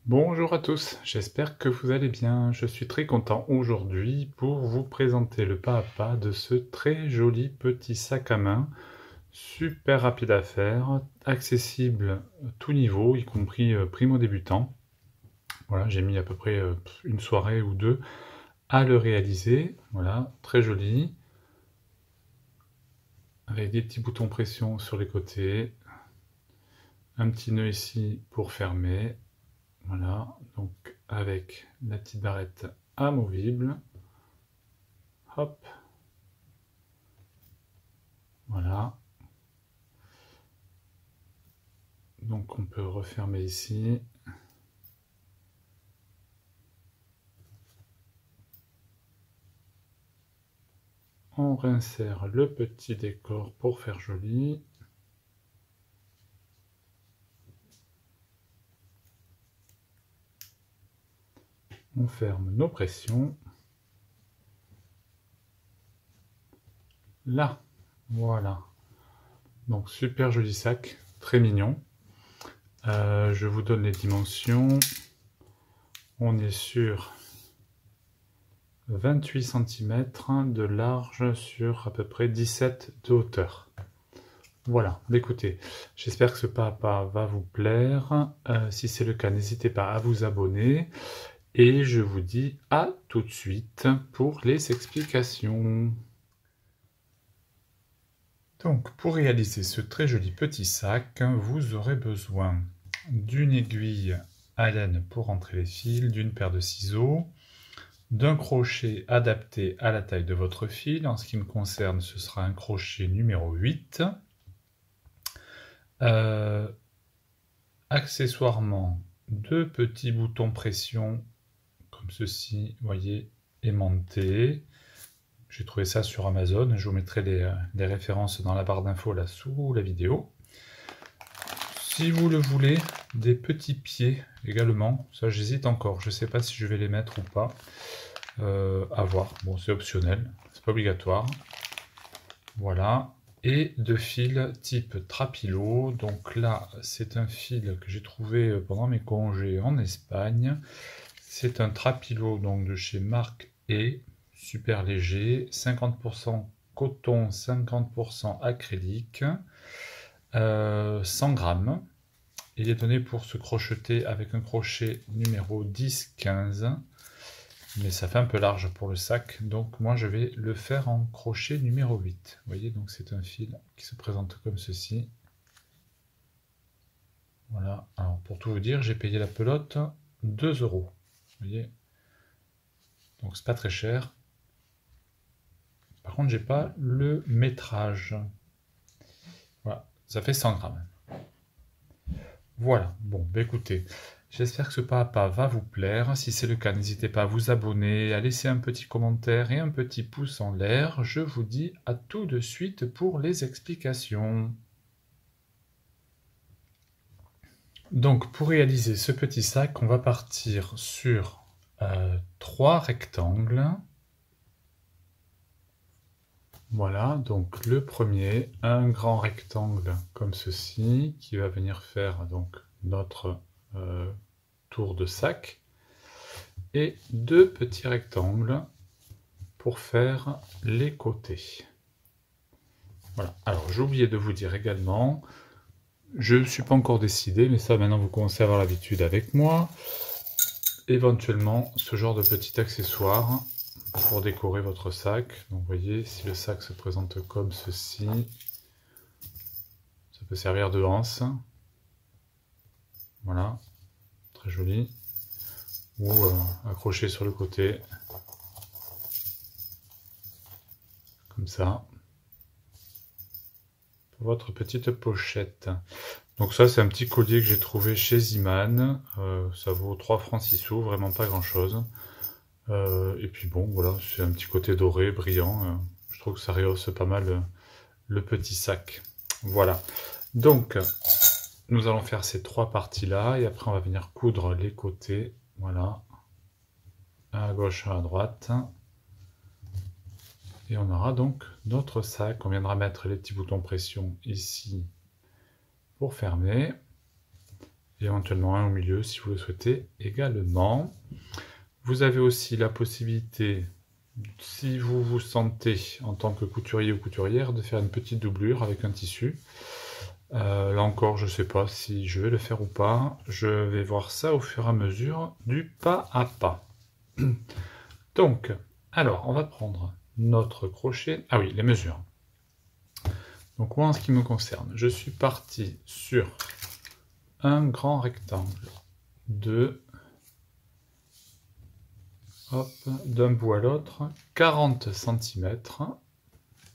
Bonjour à tous, j'espère que vous allez bien. Je suis très content aujourd'hui pour vous présenter le pas à pas de ce très joli petit sac à main, super rapide à faire, accessible à tout niveau, y compris primo débutant. Voilà, j'ai mis à peu près une soirée ou deux à le réaliser. Voilà, très joli, avec des petits boutons pression sur les côtés, un petit nœud ici pour fermer. Voilà, donc avec la petite barrette amovible. Hop, voilà. Donc on peut refermer ici. On réinsère le petit décor pour faire joli. On ferme nos pressions. Là, voilà. Donc super joli sac, très mignon. Je vous donne les dimensions. On est sur 28 cm de large sur à peu près 17 de hauteur. Voilà, écoutez, j'espère que ce pas à pas va vous plaire. Si c'est le cas, n'hésitez pas à vous abonner. Et je vous dis à tout de suite pour les explications. Donc, pour réaliser ce très joli petit sac, vous aurez besoin d'une aiguille à laine pour entrer les fils, d'une paire de ciseaux, d'un crochet adapté à la taille de votre fil. En ce qui me concerne, ce sera un crochet numéro 8. Accessoirement, deux petits boutons pression comme ceci, vous voyez, aimantés. J'ai trouvé ça sur Amazon, je vous mettrai les références dans la barre d'infos là sous la vidéo. Si vous le voulez, des petits pieds également, ça j'hésite encore, je ne sais pas si je vais les mettre ou pas, à voir, bon c'est optionnel, c'est pas obligatoire. Voilà, et de fils type Trapilo, donc là c'est un fil que j'ai trouvé pendant mes congés en Espagne. C'est un Trapilo donc de chez Marc E, super léger, 50% coton, 50% acrylique, 100 grammes. Il est donné pour se crocheter avec un crochet numéro 10-15, mais ça fait un peu large pour le sac, donc moi je vais le faire en crochet numéro 8. Vous voyez, donc c'est un fil qui se présente comme ceci. Voilà, alors pour tout vous dire, j'ai payé la pelote 2 €. Vous voyez, donc c'est pas très cher. Par contre, j'ai pas le métrage. Voilà, ça fait 100 grammes. Voilà, bon, bah écoutez, j'espère que ce pas à pas va vous plaire. Si c'est le cas, n'hésitez pas à vous abonner, à laisser un petit commentaire et un petit pouce en l'air. Je vous dis à tout de suite pour les explications. Donc, pour réaliser ce petit sac, on va partir sur 3 rectangles. Voilà, donc le premier, un grand rectangle comme ceci, qui va venir faire donc notre tour de sac, et deux petits rectangles pour faire les côtés. Voilà, alors j'ai oublié de vous dire également, je ne suis pas encore décidé, mais ça maintenant vous commencez à avoir l'habitude avec moi, éventuellement ce genre de petit accessoire pour décorer votre sac. Donc vous voyez, si le sac se présente comme ceci, ça peut servir de anse. Voilà, très joli. Ou accroché sur le côté, comme ça, pour votre petite pochette. Donc ça, c'est un petit collier que j'ai trouvé chez Ziman. Ça vaut 3 francs 6 sous, vraiment pas grand chose. Et puis bon, voilà, c'est un petit côté doré, brillant. Je trouve que ça rehausse pas mal le petit sac. Voilà. Donc, nous allons faire ces 3 parties-là, et après on va venir coudre les côtés. Voilà. Un à gauche, un à droite. Et on aura donc notre sac. On viendra mettre les petits boutons pression ici pour fermer. et éventuellement un au milieu si vous le souhaitez également. Vous avez aussi la possibilité, si vous vous sentez en tant que couturier ou couturière, de faire une petite doublure avec un tissu. Là encore, je ne sais pas si je vais le faire ou pas. Je vais voir ça au fur et à mesure du pas à pas. Donc, alors, on va prendre notre crochet. Ah oui, les mesures. Donc moi, en ce qui me concerne, je suis parti sur un grand rectangle d'un bout à l'autre, 40 cm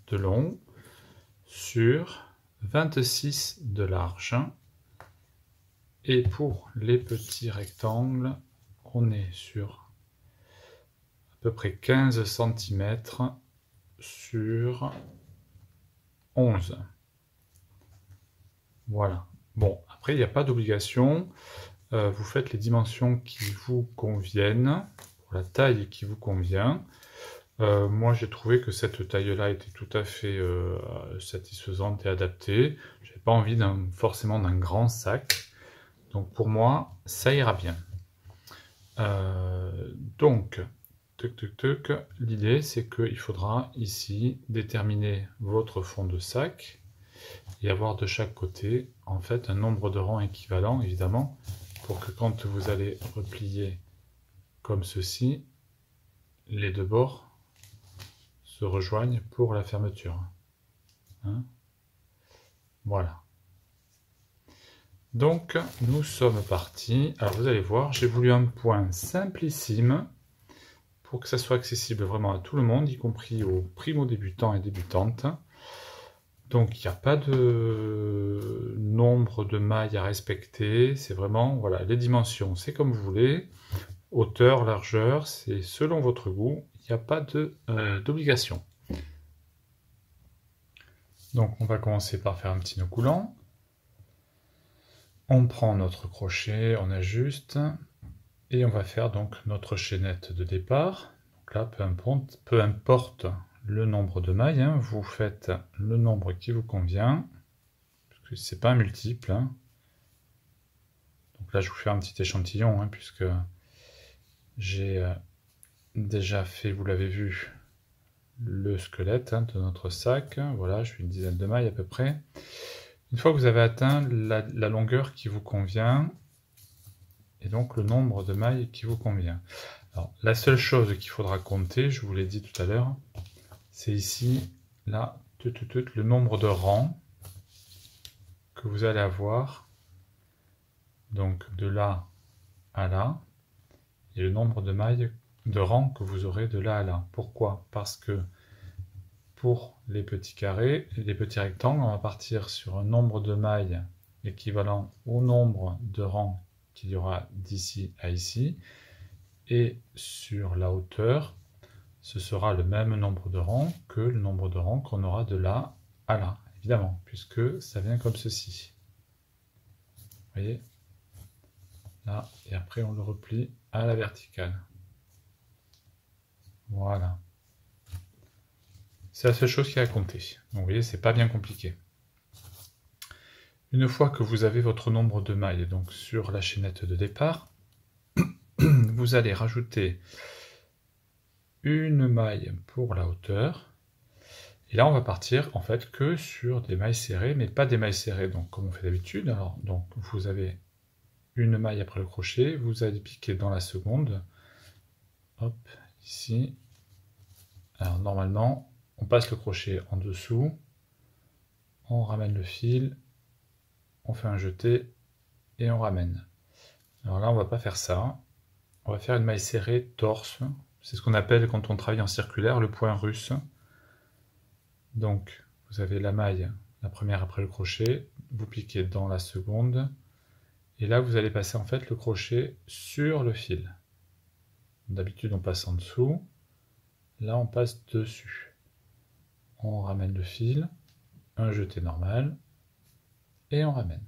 de long sur 26 de large. Et pour les petits rectangles, on est sur à peu près 15 cm sur 11. Voilà. Bon, après, il n'y a pas d'obligation. Vous faites les dimensions qui vous conviennent, pour la taille qui vous convient. Moi, j'ai trouvé que cette taille-là était tout à fait satisfaisante et adaptée. Je n'avais pas envie forcément d'un grand sac. Donc pour moi, ça ira bien. Donc, l'idée c'est qu'il faudra ici déterminer votre fond de sac et avoir de chaque côté en fait un nombre de rangs équivalent évidemment pour que quand vous allez replier comme ceci, les deux bords se rejoignent pour la fermeture. Hein? Voilà. Donc, nous sommes partis. Alors, vous allez voir, j'ai voulu un point simplissime pour que ça soit accessible vraiment à tout le monde, y compris aux primo-débutants et débutantes. Donc, il n'y a pas de nombre de mailles à respecter. C'est vraiment, voilà, les dimensions, c'est comme vous voulez. Hauteur, largeur, c'est selon votre goût. Il n'y a pas d'obligation. Donc, on va commencer par faire un petit nœud coulant. On prend notre crochet, on ajuste, et on va faire donc notre chaînette de départ. Donc là, peu importe le nombre de mailles, hein, vous faites le nombre qui vous convient, parce que c'est pas un multiple. Hein. Donc là, je vous fais un petit échantillon, hein, puisque j'ai déjà fait, vous l'avez vu, le squelette hein, de notre sac. Voilà, je fais une dizaine de mailles à peu près. Une fois que vous avez atteint la longueur qui vous convient, et donc le nombre de mailles qui vous convient. Alors, la seule chose qu'il faudra compter, je vous l'ai dit tout à l'heure, c'est ici, là, le nombre de rangs que vous allez avoir, donc de là à là, et le nombre de mailles, de rangs que vous aurez de là à là. Pourquoi? Parce que pour les petits carrés, les petits rectangles, on va partir sur un nombre de mailles équivalent au nombre de rangs qu'il y aura d'ici à ici, et sur la hauteur, ce sera le même nombre de rangs que le nombre de rangs qu'on aura de là à là, évidemment, puisque ça vient comme ceci. Vous voyez? Là, et après on le replie à la verticale. Voilà. C'est la seule chose qui a à compter. Donc vous voyez, c'est pas bien compliqué. Une fois que vous avez votre nombre de mailles donc sur la chaînette de départ, vous allez rajouter une maille pour la hauteur. Et là, on va partir en fait que sur des mailles serrées, mais pas des mailles serrées, donc comme on fait d'habitude. Alors, donc vous avez une maille après le crochet, vous allez piquer dans la seconde. Hop, ici. Alors normalement, on passe le crochet en dessous, on ramène le fil, on fait un jeté et on ramène. Alors là, on va pas faire ça. On va faire une maille serrée torse. C'est ce qu'on appelle quand on travaille en circulaire le point russe. Donc, vous avez la maille, la première après le crochet, vous piquez dans la seconde, et là vous allez passer en fait le crochet sur le fil. D'habitude on passe en dessous, là on passe dessus. On ramène le fil, un jeté normal, et on ramène.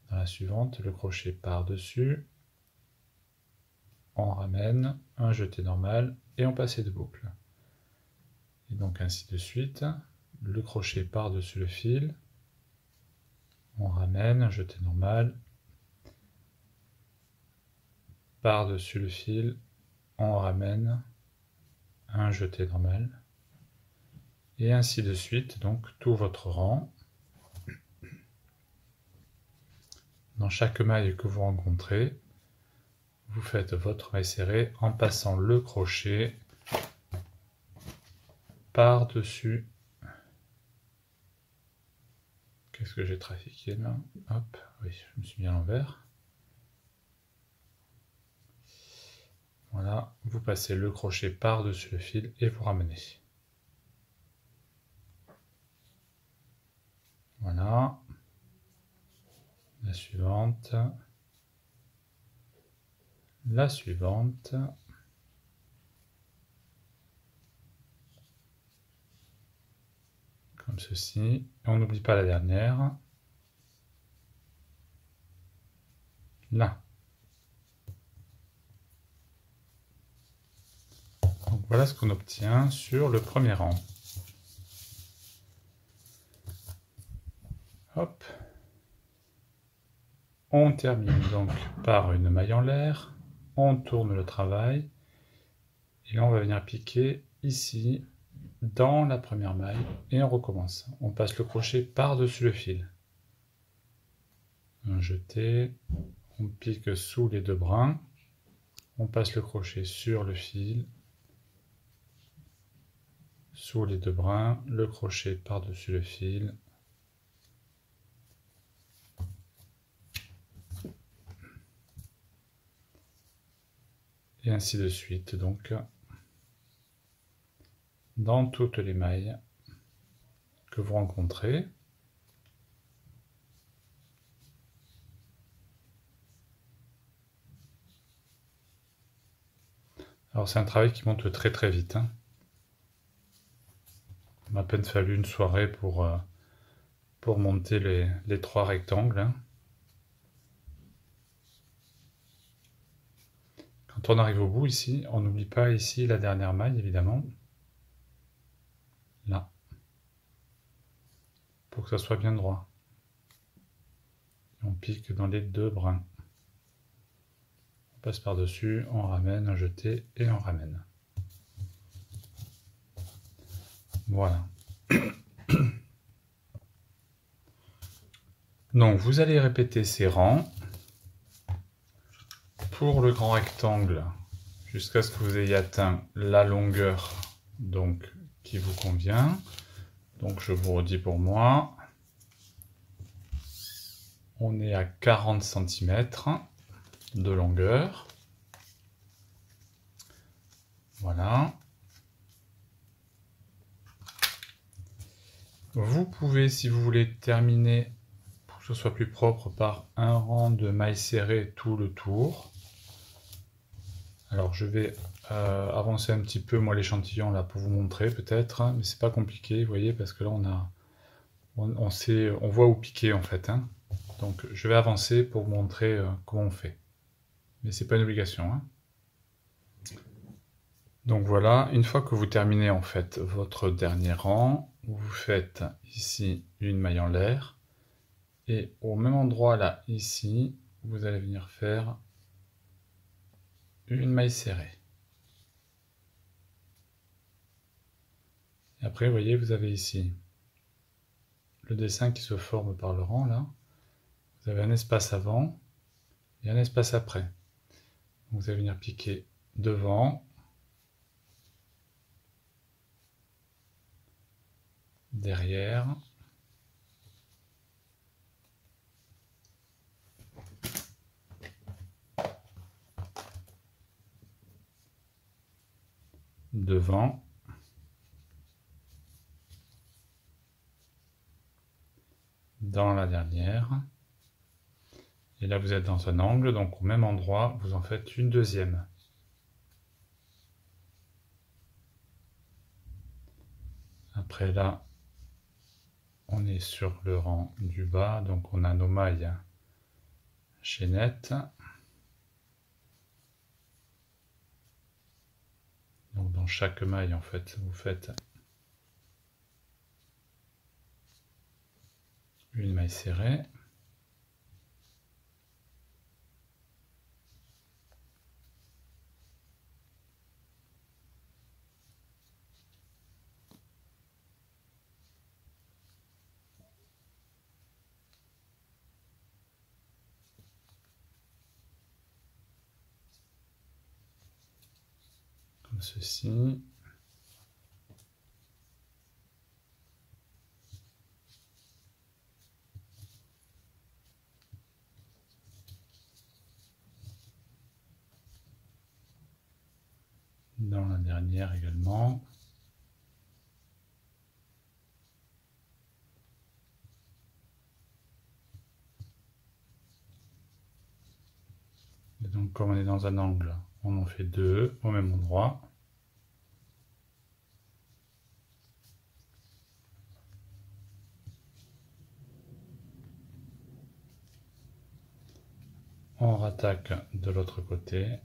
Dans la suivante, le crochet par-dessus, on ramène, un jeté normal, et on passe de boucle. Et donc ainsi de suite, le crochet par-dessus le fil, on ramène, un jeté normal, par-dessus le fil, on ramène un jeté normal, et ainsi de suite, donc tout votre rang. Dans chaque maille que vous rencontrez, vous faites votre maille serrée en passant le crochet par-dessus. Qu'est-ce que j'ai trafiqué là? Hop, oui, je me suis mis à l'envers. Voilà, vous passez le crochet par-dessus le fil et vous ramenez. Voilà. La suivante. La suivante. Comme ceci. Et on n'oublie pas la dernière. Là. Donc voilà ce qu'on obtient sur le premier rang. Hop. On termine donc par une maille en l'air. On tourne le travail. Et là, on va venir piquer ici, dans la première maille, et on recommence. On passe le crochet par-dessus le fil. Un jeté. On pique sous les deux brins. On passe le crochet sur le fil. Sous les deux brins, le crochet par-dessus le fil. Et ainsi de suite, donc, dans toutes les mailles que vous rencontrez. Alors c'est un travail qui monte très très vite. Il m'a à peine fallu une soirée pour monter les 3 rectangles. Quand on arrive au bout ici, on n'oublie pas ici la dernière maille évidemment. Là. Pour que ça soit bien droit. On pique dans les deux brins. On passe par-dessus, on ramène, un jeté et on ramène. Voilà. Donc vous allez répéter ces rangs pour le grand rectangle jusqu'à ce que vous ayez atteint la longueur donc qui vous convient. Donc je vous redis pour moi, on est à 40 cm de longueur. Voilà. Vous pouvez, si vous voulez, terminer pour que ce soit plus propre par un rang de mailles serrées tout le tour. Alors je vais avancer un petit peu moi l'échantillon là pour vous montrer peut-être, mais c'est pas compliqué, vous voyez, parce que là on voit où piquer en fait. Donc je vais avancer pour vous montrer comment on fait. Mais c'est pas une obligation. Donc voilà, une fois que vous terminez en fait votre dernier rang, vous faites ici une maille en l'air, et au même endroit là, ici, vous allez venir faire une maille serrée. Et après, vous voyez, vous avez ici le dessin qui se forme par le rang là. Vous avez un espace avant et un espace après. Donc vous allez venir piquer devant, derrière, devant, dans la dernière. Et là vous êtes dans un angle, donc au même endroit, vous en faites une deuxième. Après là, on est sur le rang du bas, donc on a nos mailles chaînettes. Donc dans chaque maille, en fait, vous faites une maille serrée. comme ceci. Dans la dernière également. Et donc comme on est dans un angle, on en fait deux au même endroit. On rattaque de l'autre côté,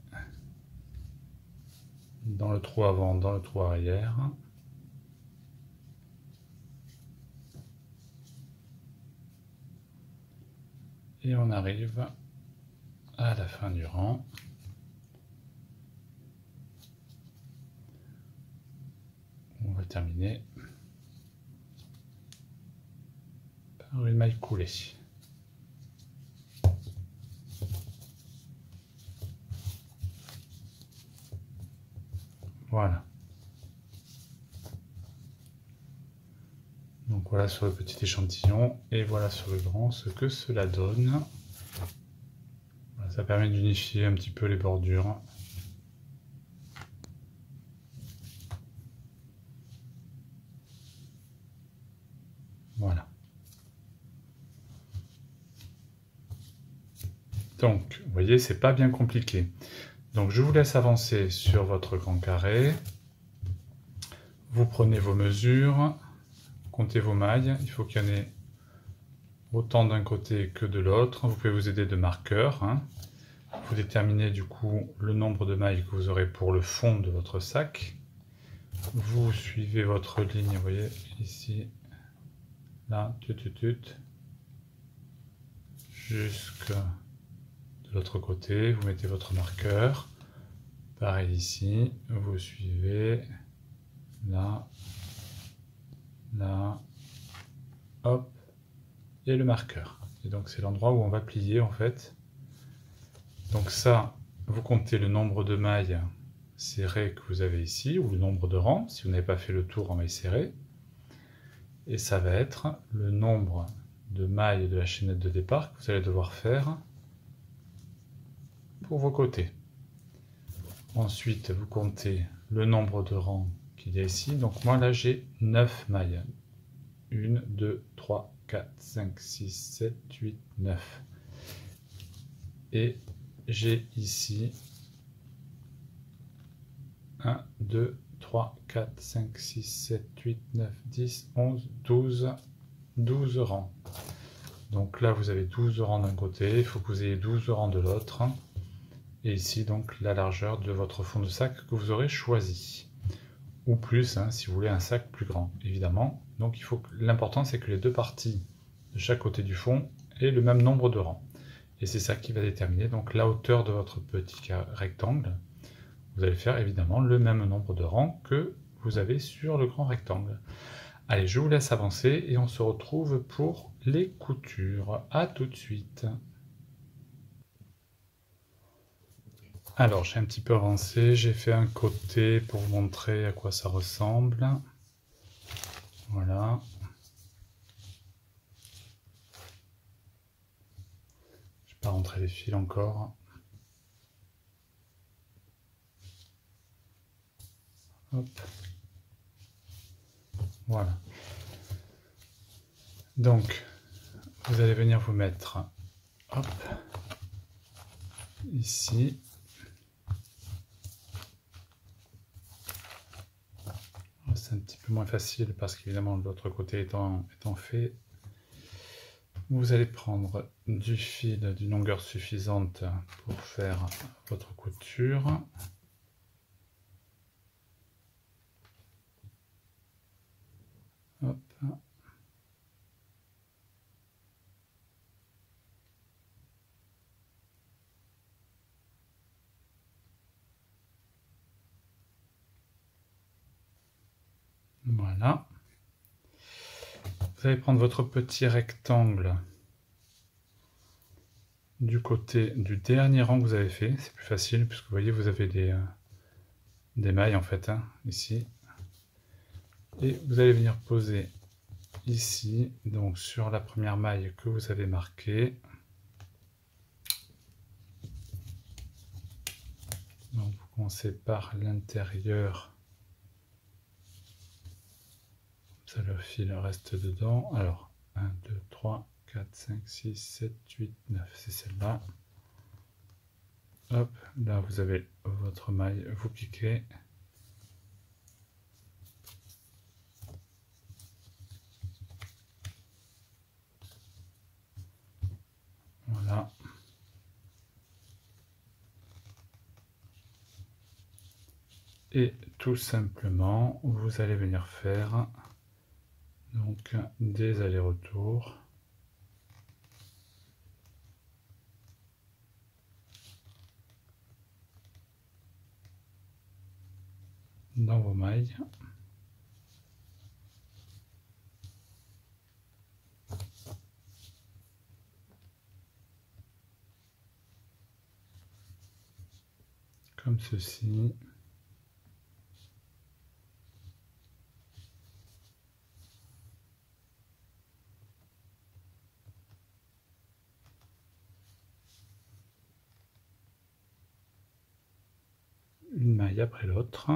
dans le trou avant, dans le trou arrière. Et on arrive à la fin du rang. On va terminer par une maille coulée. Voilà. Donc voilà sur le petit échantillon et voilà sur le grand ce que cela donne. Voilà, ça permet d'unifier un petit peu les bordures. Voilà. Donc, vous voyez, c'est pas bien compliqué. Donc je vous laisse avancer sur votre grand carré. Vous prenez vos mesures, comptez vos mailles. Il faut qu'il y en ait autant d'un côté que de l'autre. Vous pouvez vous aider de marqueurs. Vous déterminez du coup le nombre de mailles que vous aurez pour le fond de votre sac. Vous suivez votre ligne, vous voyez, ici, là, jusque de l'autre côté. Vous mettez votre marqueur. Pareil ici, vous suivez, là, là, hop, et le marqueur. Et donc c'est l'endroit où on va plier en fait. Donc ça, vous comptez le nombre de mailles serrées que vous avez ici, ou le nombre de rangs, si vous n'avez pas fait le tour en mailles serrées. Et ça va être le nombre de mailles de la chaînette de départ que vous allez devoir faire pour vos côtés. Ensuite, vous comptez le nombre de rangs qu'il y a ici. Donc moi là j'ai 9 mailles. 1, 2, 3, 4, 5, 6, 7, 8, 9. Et j'ai ici 1, 2, 3, 4, 5, 6, 7, 8, 9, 10, 11, 12 rangs. Donc là vous avez 12 rangs d'un côté, il faut que vous ayez 12 rangs de l'autre. Et ici donc la largeur de votre fond de sac que vous aurez choisi. Ou plus, si vous voulez un sac plus grand, évidemment. Donc l'important c'est que les deux parties de chaque côté du fond aient le même nombre de rangs. Et c'est ça qui va déterminer donc la hauteur de votre petit rectangle. Vous allez faire évidemment le même nombre de rangs que vous avez sur le grand rectangle. Allez, je vous laisse avancer et on se retrouve pour les coutures. À tout de suite. Alors, j'ai un petit peu avancé, j'ai fait un côté pour vous montrer à quoi ça ressemble. Voilà. Je ne vais pas rentrer les fils encore. Hop. Voilà. Donc, vous allez venir vous mettre, hop, ici. C'est un petit peu moins facile parce qu'évidemment l'autre côté étant fait, vous allez prendre du fil d'une longueur suffisante pour faire votre couture. Hop. Voilà. Vous allez prendre votre petit rectangle du côté du dernier rang que vous avez fait. C'est plus facile puisque vous voyez, vous avez des mailles en fait, hein, ici. Et vous allez venir poser ici, donc sur la première maille que vous avez marquée. Donc vous commencez par l'intérieur. Ça, le fil reste dedans. Alors, 1, 2, 3, 4, 5, 6, 7, 8, 9. C'est celle-là. Hop, là vous avez votre maille, vous piquez. Voilà. Et tout simplement, vous allez venir faire donc des allers-retours. Dans vos mailles. Comme ceci. Une maille après l'autre.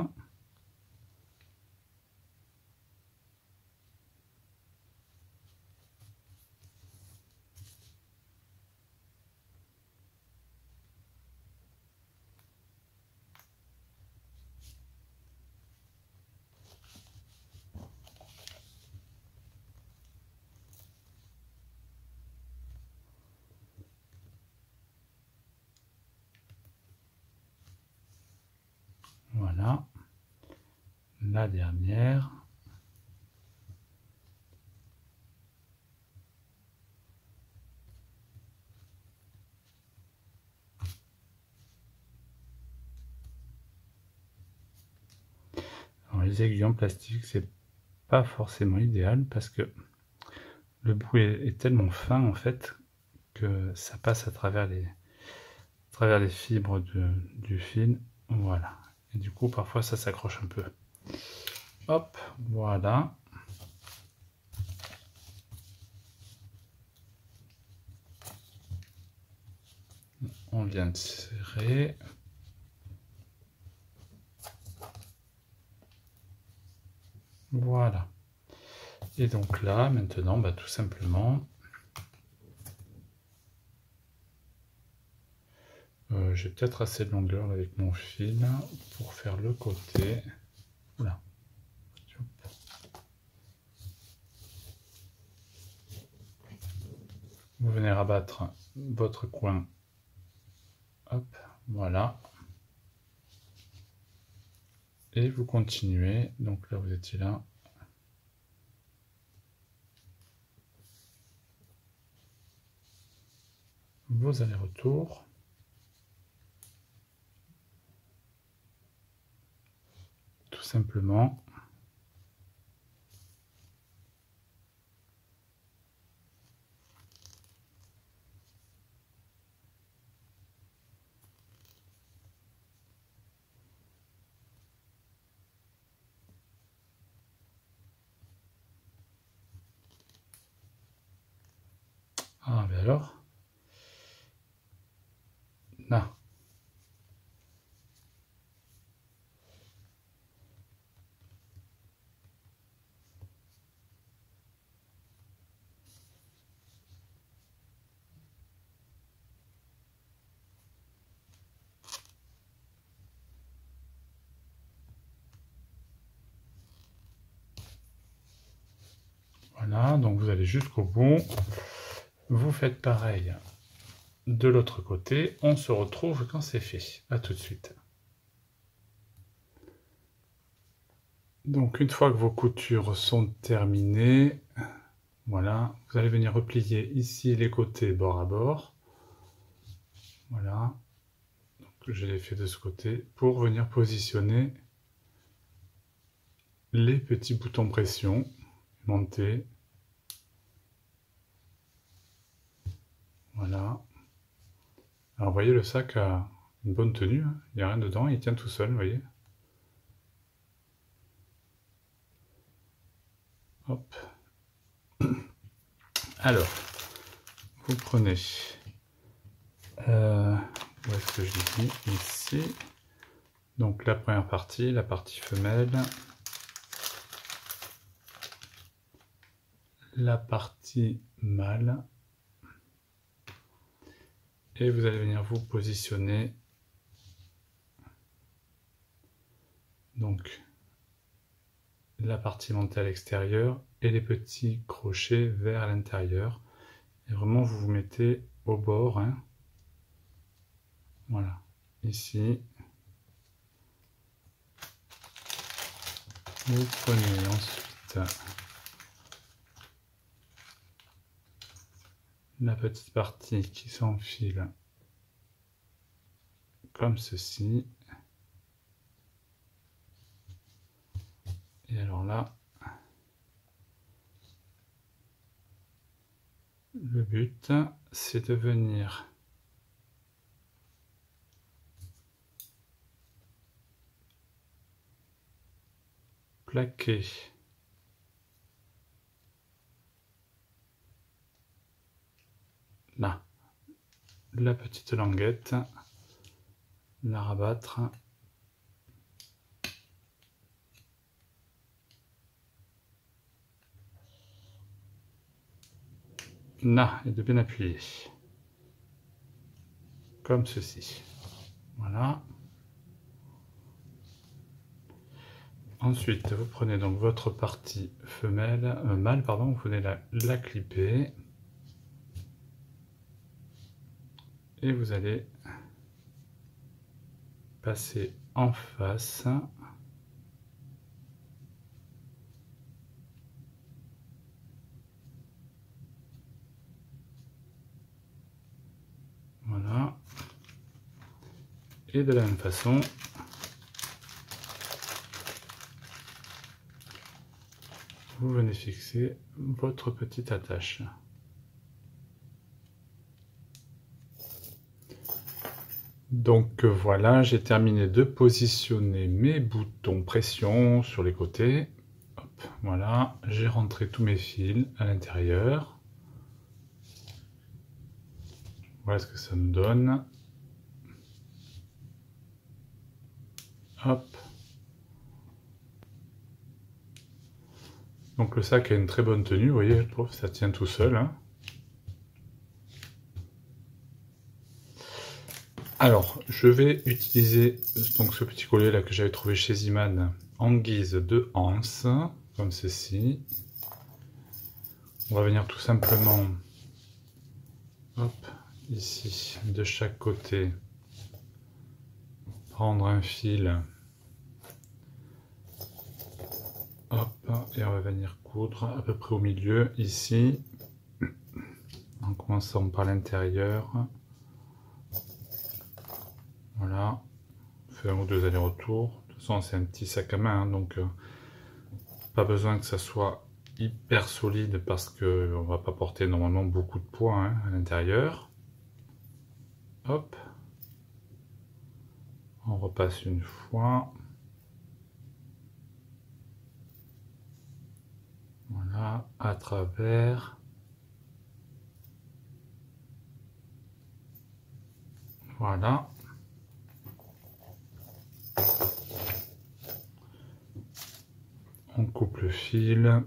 Voilà. La dernière. Alors, les aiguilles en plastique, c'est pas forcément idéal parce que le bout est tellement fin en fait que ça passe à travers les fibres du fil. Voilà. Et du coup, parfois, ça s'accroche un peu. Hop, voilà. On vient de serrer. Voilà. Et donc là, maintenant, bah, tout simplement, j'ai peut-être assez de longueur avec mon fil pour faire le côté. Voilà. Vous venez rabattre votre coin. Hop, voilà. Et vous continuez. Donc là, vous étiez là. Vos allers-retours. Tout simplement. Ah, mais alors là. Voilà, donc vous allez jusqu'au bout. Vous faites pareil de l'autre côté. On se retrouve quand c'est fait. À tout de suite. Donc une fois que vos coutures sont terminées, voilà, vous allez venir replier ici les côtés bord à bord. Voilà, donc je l'ai fait de ce côté pour venir positionner les petits boutons pression, monter. Voilà. Alors vous voyez, le sac a une bonne tenue, hein. Il n'y a rien dedans, il tient tout seul, vous voyez. Hop. Alors, vous prenez, où est-ce que je l'ai mis? Ici. Donc la première partie, la partie femelle, la partie mâle, et vous allez venir vous positionner donc la partie montée à l'extérieur et les petits crochets vers l'intérieur. Et vraiment vous vous mettez au bord, hein. Voilà, ici. Vous prenez ensuite la petite partie qui s'enfile comme ceci. Et alors là, le but, c'est de venir plaquer là la petite languette, la rabattre là et de bien appuyer comme ceci. Voilà. Ensuite, vous prenez donc votre partie femelle, mâle, pardon, vous venez la clipper et vous allez passer en face. Voilà. Et de la même façon, vous venez fixer votre petite attache. Donc voilà, j'ai terminé de positionner mes boutons pression sur les côtés. Hop, voilà, j'ai rentré tous mes fils à l'intérieur. Voilà ce que ça me donne. Hop. Donc le sac a une très bonne tenue, vous voyez, je trouve que ça tient tout seul, hein. Alors, je vais utiliser donc ce petit collier là que j'avais trouvé chez Ziman en guise de anse, comme ceci. On va venir tout simplement, hop, ici, de chaque côté, prendre un fil, hop, et on va venir coudre à peu près au milieu, ici, en commençant par l'intérieur. Voilà, on fait un ou deux allers-retours. De toute façon, c'est un petit sac à main, hein, donc pas besoin que ça soit hyper solide parce qu'on va pas porter normalement beaucoup de poids, hein, à l'intérieur. Hop, on repasse une fois. Voilà, à travers. Voilà. On coupe le fil.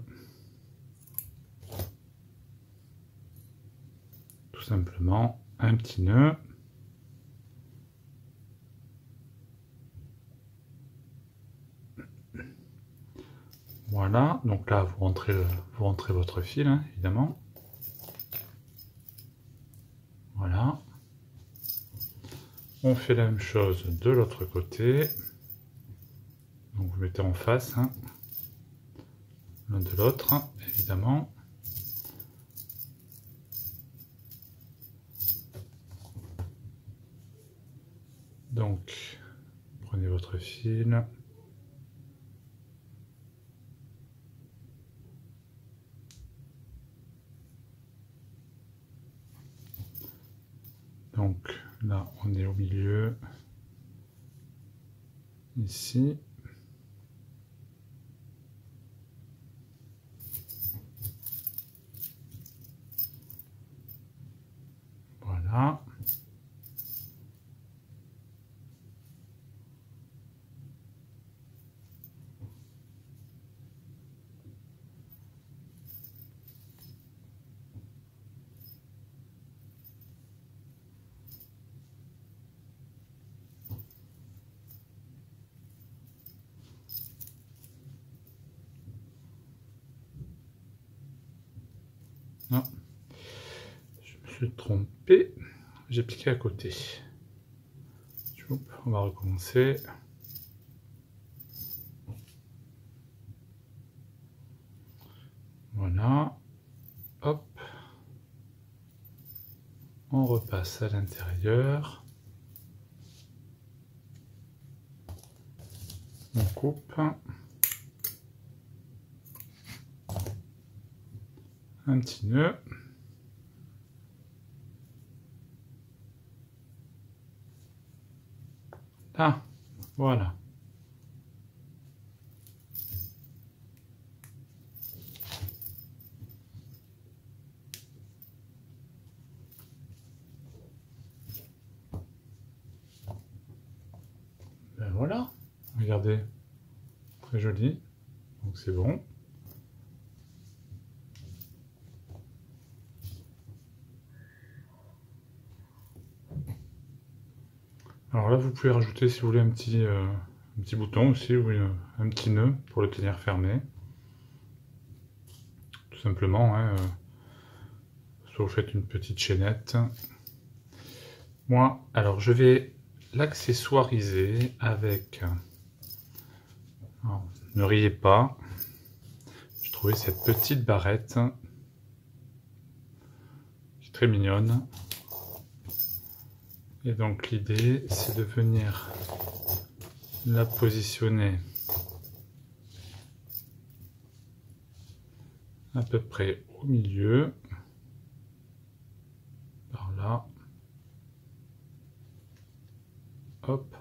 Tout simplement, un petit nœud. Voilà, donc là vous rentrez votre fil, hein, évidemment. Voilà. On fait la même chose de l'autre côté. Donc vous mettez en face, hein, l'un de l'autre, évidemment. Donc prenez votre fil. Donc là, on est au milieu, ici. Voilà. Non, je me suis trompé, j'ai piqué à côté. On va recommencer. Voilà. Hop. On repasse à l'intérieur. On coupe. Un petit nœud. Là, voilà. Ben voilà, regardez, très joli, donc c'est bon. Alors là, vous pouvez rajouter, si vous voulez, un petit bouton aussi, ou un petit nœud pour le tenir fermé. Tout simplement, hein, soit vous faites une petite chaînette. Moi, alors je vais l'accessoiriser avec... Alors, ne riez pas, j'ai trouvé cette petite barrette qui est très mignonne. Et donc l'idée, c'est de venir la positionner à peu près au milieu, par là. Hop.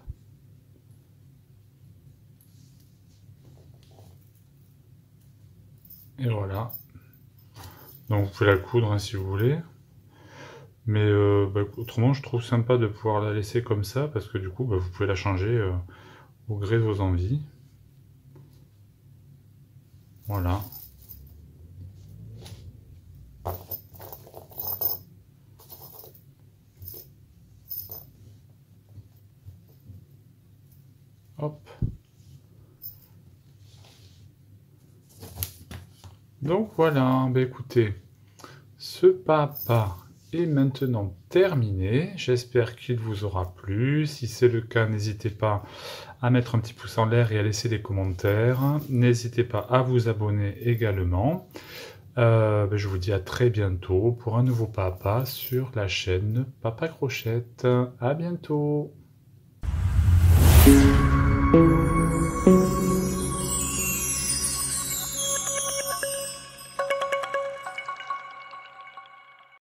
Et voilà. Donc vous pouvez la coudre hein, si vous voulez. Mais autrement, je trouve sympa de pouvoir la laisser comme ça, parce que du coup, vous pouvez la changer au gré de vos envies. Voilà. Hop. Donc voilà, écoutez, ce pas à pas est maintenant terminé. J'espère qu'il vous aura plu. Si c'est le cas, n'hésitez pas à mettre un petit pouce en l'air et à laisser des commentaires. N'hésitez pas à vous abonner également. Je vous dis à très bientôt pour un nouveau pas à pas sur la chaîne Papa Crochette. À bientôt!